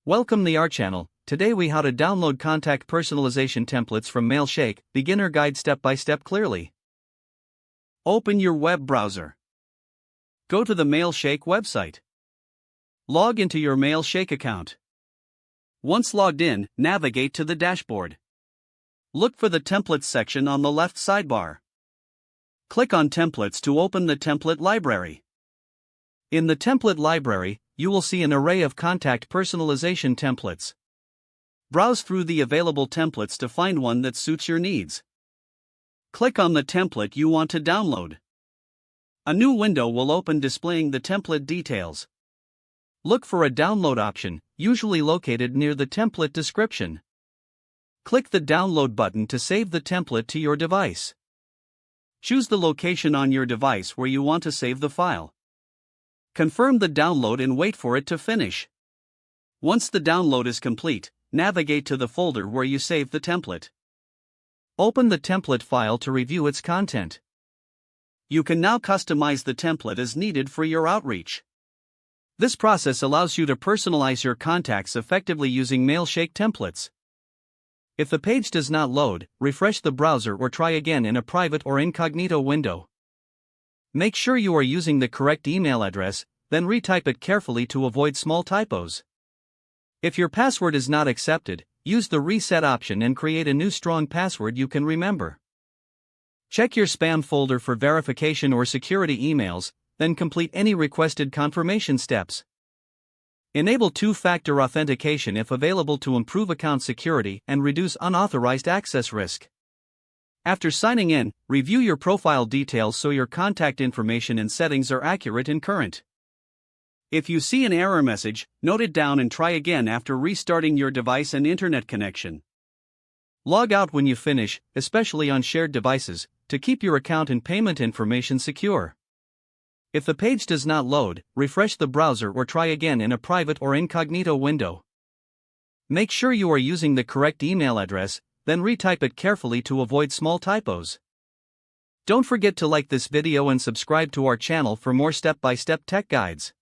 Welcome to our channel. Today we how to download contact personalization templates from Mailshake, beginner guide step by step clearly. Open your web browser. Go to the Mailshake website. Log into your Mailshake account. Once logged in, navigate to the dashboard. Look for the templates section on the left sidebar. Click on templates to open the template library. In the template library, you will see an array of contact personalization templates. Browse through the available templates to find one that suits your needs. Click on the template you want to download. A new window will open displaying the template details. Look for a download option, usually located near the template description. Click the download button to save the template to your device. Choose the location on your device where you want to save the file. Confirm the download and wait for it to finish. Once the download is complete, navigate to the folder where you saved the template. Open the template file to review its content. You can now customize the template as needed for your outreach. This process allows you to personalize your contacts effectively using Mailshake templates. If the page does not load, refresh the browser or try again in a private or incognito window. Make sure you are using the correct email address, then retype it carefully to avoid small typos. If your password is not accepted, use the reset option and create a new strong password you can remember. Check your spam folder for verification or security emails, then complete any requested confirmation steps. Enable two-factor authentication if available to improve account security and reduce unauthorized access risk. After signing in, review your profile details so your contact information and settings are accurate and current. If you see an error message, note it down and try again after restarting your device and internet connection. Log out when you finish, especially on shared devices, to keep your account and payment information secure. If the page does not load, refresh the browser or try again in a private or incognito window. Make sure you are using the correct email address, then retype it carefully to avoid small typos. Don't forget to like this video and subscribe to our channel for more step-by-step tech guides.